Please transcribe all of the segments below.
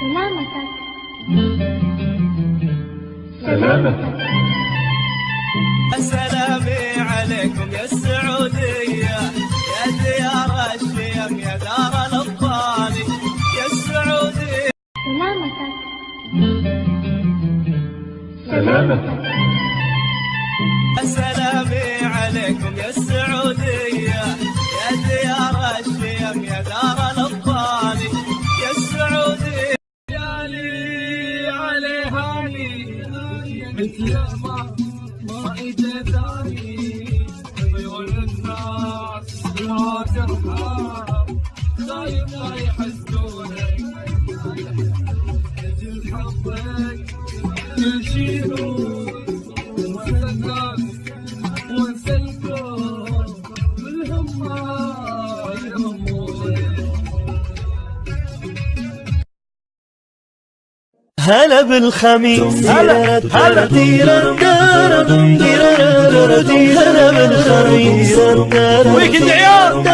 سلامتك. سلامتك. السلام عليكم يا السعودية، يا ديار الشيم، يا دار الأبطال، يا السعودية. سلامتك. سلامتك. السلام عليكم يا السعودية، يا ديار الشيم، يا دار الأبطال، يا السعودية. ليالي عليهاني مثل ما إجا ثاني، عيون الناس لا ترحم، خايف لا يحسدونك، أجل حبك يشيلون وسكن وسلكون بالهم ما يهمونك. هلا بالخميس، هلا بالخميس، ويكند عيال،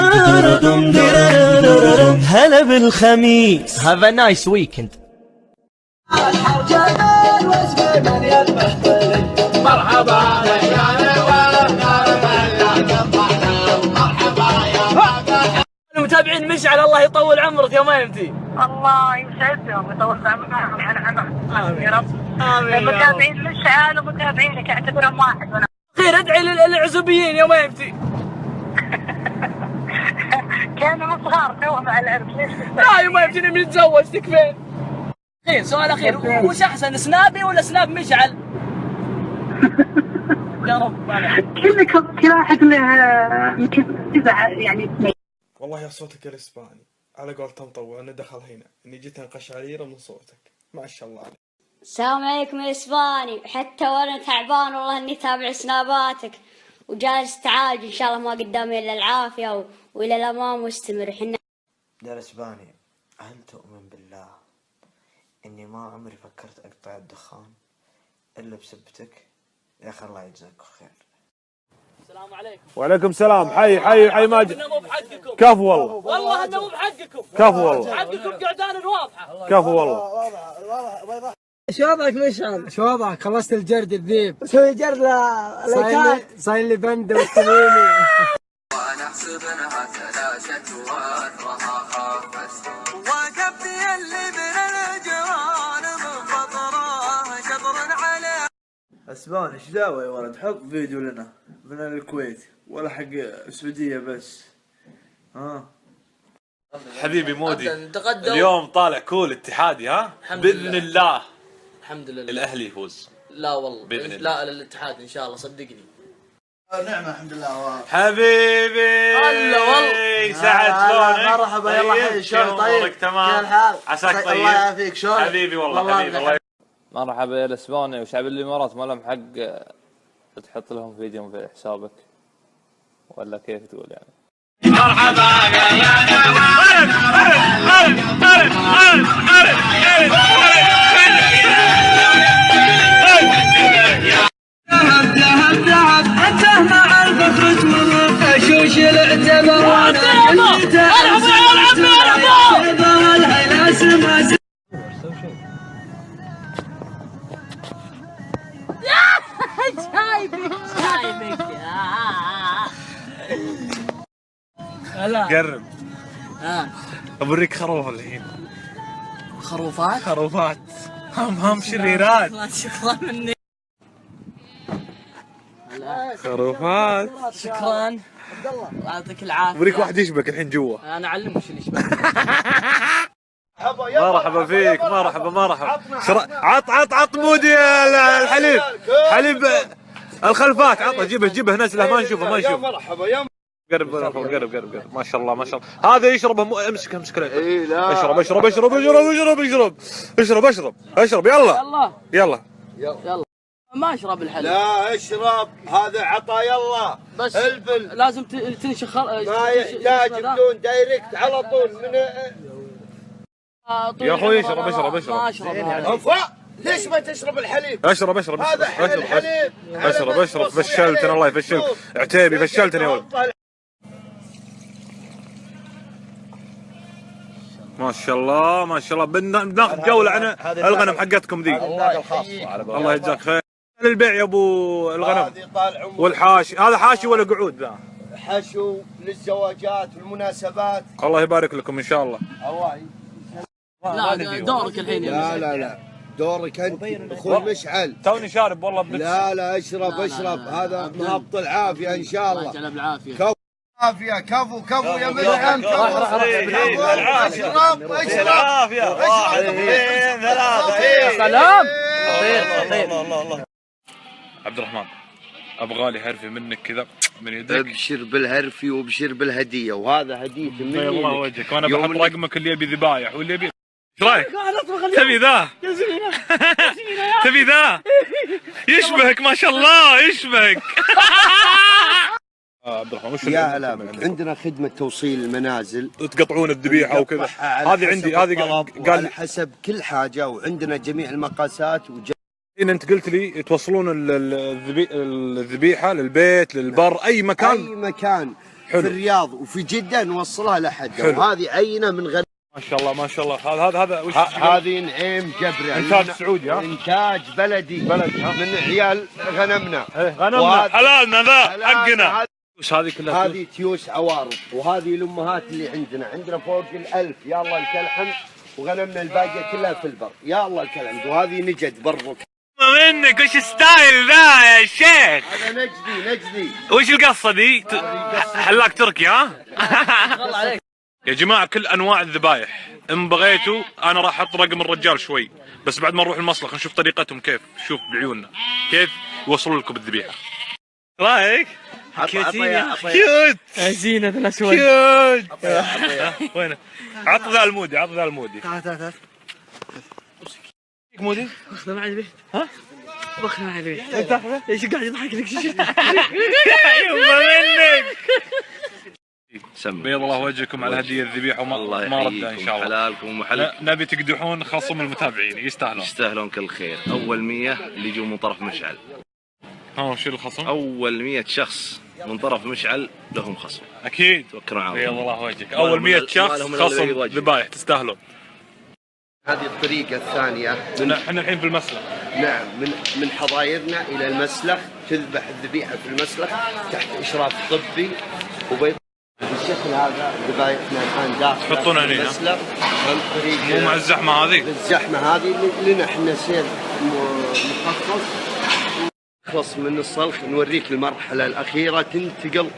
هلا بالخميس. Have a nice weekend. مرحبا المتابعين مشعل الله يطول عمرك يا ما يمتي. الله يسعدهم ويطول عمرهم يا رب. امين. متابعين مشعل ومتابعينك اعتبرهم واحد. وانا خير ادعي للعزوبيين يا ما يمتي. كانوا صغار تو مع العرس ليش لا يا ما يمتي نبي نتزوج تكفين. خير سؤال اخير، وش احسن سنابي ولا سناب مشعل؟ يا رب كل واحد له يمكن تسع يعني. والله يا صوتك الاسباني على قولة مطوع، انا دخل هنا اني جيت انقش عليرة من صوتك، ما شاء الله عليك. السلام عليكم يا اسباني، حتى وانا تعبان والله اني تابع سناباتك وجالس تعالج، ان شاء الله ما قدامي الا العافيه والى الامام واستمر. حنا يا اسباني، هل تؤمن بالله اني ما عمري فكرت اقطع الدخان الا بسبتك؟ يا اخي الله يجزاك خير. السلام عليكم. وعليكم السلام. حي ماجد. كفو والله. والله انه مو بحقكم. كفو والله. حقكم قعدان واضحه. كفو والله. شو وضعك مشعل؟ شو وضعك؟ خلصت الجرد الذيب؟ سوي جرد لا صاير لي بند والتميمي. وانا احسب انها ثلاثة وارفعها خافت، وقفت اللي من الجوان من فطره شطر عليه. اسباني ايش دعوة يا ولد؟ حط فيديو لنا من الكويت ولا حق السعودية بس. حبيبي مودي، تقدم اليوم طالع كول اتحادي باذن الله. الحمد لله الاهلي يفوز. لا والله بإذن الله. لا الاتحاد ان شاء الله صدقني. نعمة الحمد لله. حبيبي هلا والله. سعد شلونك؟ مرحبا يلا حي شلونك؟ طيب تمام. كيف الحال؟ عساك طيب. الله يعافيك شلونك؟ حبيبي والله حبيبي الله. مرحبا يا الاسباني وشعب الامارات، ما لهم حق تحط لهم فيديو في حسابك ولا كيف تقول يعني؟ مرحبا ذهب انت مع الفخر تمر شوش الاعتبار. قرب. اوريك خروف الحين. خروفات هم شريرات. شكرا مني. خروفات. شكرا. الله يعطيك العافيه. اوريك واحد يشبك الحين جوا. انا اعلمه شو اللي يشبه. مرحبا فيك. مرحبا. عط مودي الحليب. حليب الخلفات. عطه جيبه نزله ما نشوفه. مرحبا يا قرب ما شاء الله. هذا يشرب. امسك اي لا اشرب يلا ما اشرب الحليب. لا اشرب، هذا عطا يلا. بس الفل لازم تنشخ. ما يحتاج بدون دايركت على طول من يا اخوي. اشرب. ما اشرب. انفع. ليش ما تشرب الحليب؟ اشرب. هذا الحليب. اشرب. فشلتني الله يفشلك. عتيبي فشلتني يا ولد. ما شاء الله ما شاء الله. بناخذ جوله عن الغنم حقتكم ذي. الله يجزاك خير. للبيع يا ابو الغنم والحاشي. هذا حاشي ولا قعود ذا؟ حشو للزواجات والمناسبات. الله يبارك لكم ان شاء الله. لا دورك الحين. لا دورك انت اخوي مشعل. توني شارب والله لا اشرب هذا نهبط العافيه ان شاء الله. الله بالعافيه. عافيه كفو يا مدعم كفو. اشرب العافيه. واحد اثنين ثلاثه. يا سلام. الله. عبد الرحمن ابغى لي هرفي منك كذا من يدك. ابشر بالهرفي وابشر بالهديه، وهذا هديتي مني. الله وجهك. وانا بحط رقمك اللي يبي ذبايح واللي يبي. ايش رايك؟ تبي ذا؟ تبي ذا؟ يشبهك ما شاء الله يشبهك. عبد الرحمن وش يا هلا بك. عندنا خدمه توصيل المنازل، تقطعون الذبيحه وكذا. هذه عندي هذه قال حسب كل حاجه، وعندنا جميع المقاسات. انت قلت لي توصلون الذبيحه للبيت للبر اي مكان. حلو. في الرياض وفي جده نوصلها لحد. وهذه عينه من غنم. ما شاء الله. هذا وش؟ هذه نعيم جبري. انتاج سعودي. ها؟ انتاج بلدي من عيال غنمنا. غنمنا حلالنا ذا حقنا. وش هذه كلها؟ هذه تيوس عوارض، وهذه الامهات اللي عندنا فوق ال1000. يا الله لك الحمد. وغنمنا الباقيه كلها في البر. يا الله لك الحمد. وهذه نجد برضو منك. وش ستايل ذا يا شيخ؟ هذا نجدي. وش القصه دي؟ حلاق تركي ها؟ يا جماعه كل انواع الذبايح ان بغيتوا انا راح احط رقم الرجال شوي، بس بعد ما نروح المصلخ نشوف طريقتهم كيف. شوف بعيوننا كيف يوصلوا لكم الذبيحه. رايك؟ كيوت زينة الاسود. كيوت. وينه؟ عط ذا المودي. تعال مودي. اخذه معي البيت. ها؟ باخذه معي البيت. انت تاخذه؟ ايش قاعد يضحك لك؟ يما منك. بيض الله وجهكم على هديه الذبيحه وما رده ان شاء الله. حلالكم ومحل. نبي تقدحون خصم المتابعين. يستاهلون كل خير. اول 100 اللي يجون من طرف مشعل. شو الخصم؟ اول 100 شخص من طرف مشعل لهم خصم. اكيد. توكلوا على الله. بيض الله وجهك. اول 100 شخص خصم ذبايح. تستاهلون. هذه الطريقة الثانية. احنا الحين في المسلخ. نعم من حظايرنا إلى المسلخ. تذبح الذبيحة في المسلخ تحت إشراف طبي وبيض. بالشكل هذا ذبايحنا الآن داخل تحطونها هنا. المسلخ. مو مع الزحمة هذه. الزحمة هذه لنا احنا سير مخصص. نخلص من الصلخ نوريك المرحلة الأخيرة. تنتقل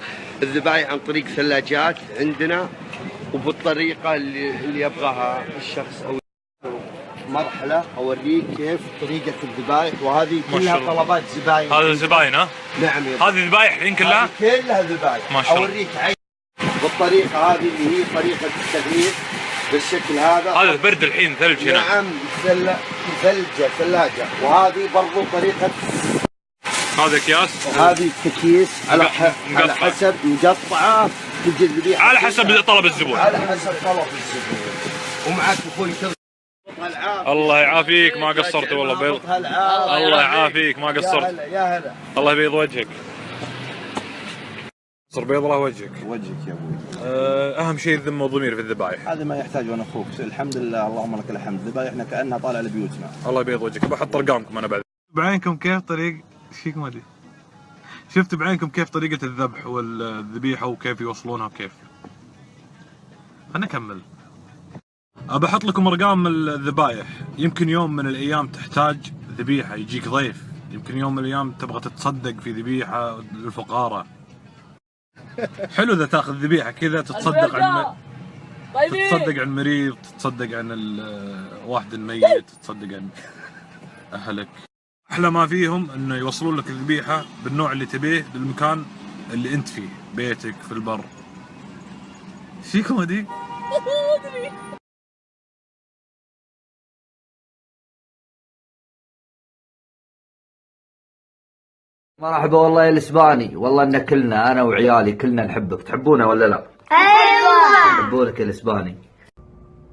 الذبايح عن طريق ثلاجات عندنا وبالطريقة اللي يبغاها الشخص أو مرحلة. أوريك كيف طريقة الذبايح. وهذه كلها طلبات زباين. هذا زباين ها؟ نعم. هذه ذبايح الحين كلها؟ كلها ذبايح. ما شاء الله. أوريك عين بالطريقة هذه اللي هي طريقة التغليف بالشكل هذا. هذا برد الحين ثلج هنا. نعم ثلاجة. وهذه برضو طريقة. هذا اكياس. وهذه تكييس على حسب مقطعة. تجي الذبيحة على حسب طلب الزبون. على حسب طلب الزبون. ومعك اخوي الله يعافيك ما قصرت والله بيض. الله يعافيك ما قصرت. يا هلا. الله يبيض وجهك. صر بيض الله وجهك يا ابوي. اهم شيء الذمه والضمير في الذبايح. هذا ما يحتاجه انا اخوك. الحمد لله اللهم لك الحمد. ذبايحنا كانها طالعه لبيوتنا. الله يبيض وجهك. بحط ارقامكم انا بعد. بعينكم كيف طريق ايش فيكم هذه؟ شفت بعينكم كيف طريقه الذبح والذبيحه وكيف يوصلونها وكيف. خلنا نكمل. ابى احط لكم ارقام الذبايح. يمكن يوم من الايام تحتاج ذبيحه يجيك ضيف. يمكن يوم من الايام تبغى تتصدق في ذبيحه للفقراء. حلو اذا تاخذ ذبيحه كذا تتصدق عن مريض، تتصدق عن واحد ميت، تتصدق عن اهلك. احلى ما فيهم انه يوصلون لك الذبيحه بالنوع اللي تبيه للمكان اللي انت فيه، بيتك في البر. فيكم هذي؟ مرحبا والله يا الاسباني. والله ان كلنا انا وعيالي كلنا نحبك. تحبونا ولا لا؟ ايوه يحبونك يا الاسباني.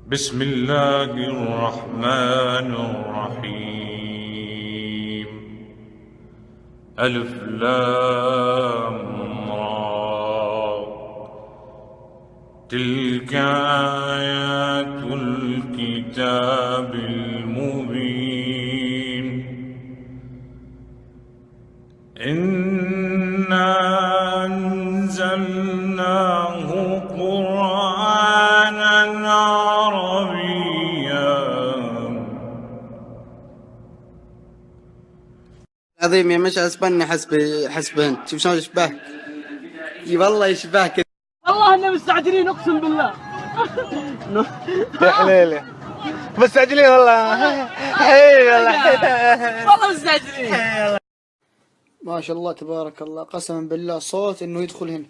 بسم الله الرحمن الرحيم. ألف لام را تلك آيات الكتاب المبين إنا أنزلناه قرآنا عربيا. عظيم يا مش اسباني حسبهن. شوف شلون يشبه. اي والله يشبه كذا. والله اننا مستعجلين اقسم بالله. يا حليلي مستعجلين والله. حي والله مستعجلين. ما شاء الله تبارك الله قسما بالله صوت انه يدخل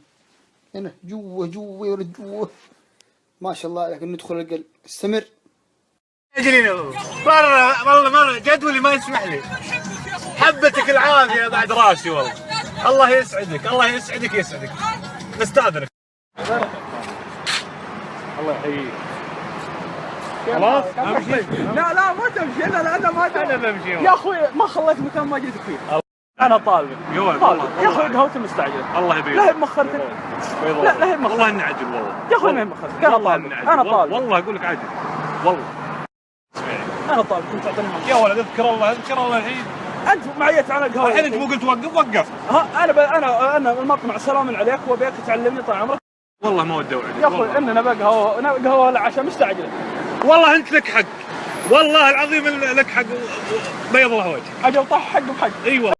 هنا جوا يرد جوا. ما شاء الله لكن ندخل القلب. استمر. مستعجلين والله جدولي ما يسمح لي. حبتك العافية بعد راسي والله. الله يسعدك الله يسعدك يسعدك. نستأذنك. الله يحييك. خلاص امشي. لا ما تمشي. انا ما انا بمشي يا اخوي ما خليت مكان ما جيتك فيه. انا طالبك يا اخوي قهوتي مستعجله. الله يبيض. لا هي مأخرتك. لا هي مأخرتك. والله اني عجل والله. يا اخوي ما هي مأخرتك. انا طالبك. انا طالبك والله اقول لك عجل والله. انا طالبك كنت تعطيني يا ولد اذكر الله الحين. انت معيت على القهوه الحين انت مو قلت وقف وقفت. ها انا المطمع سلام عليك وبيك تعلمني طال عمرك. والله ما ودي اوعدك يا اخوي اننا قهوه ولا عشاء مستعجله. والله انت لك حق والله العظيم لك حق بيض الله وجهك. اجل طح حق بحق. اي والله.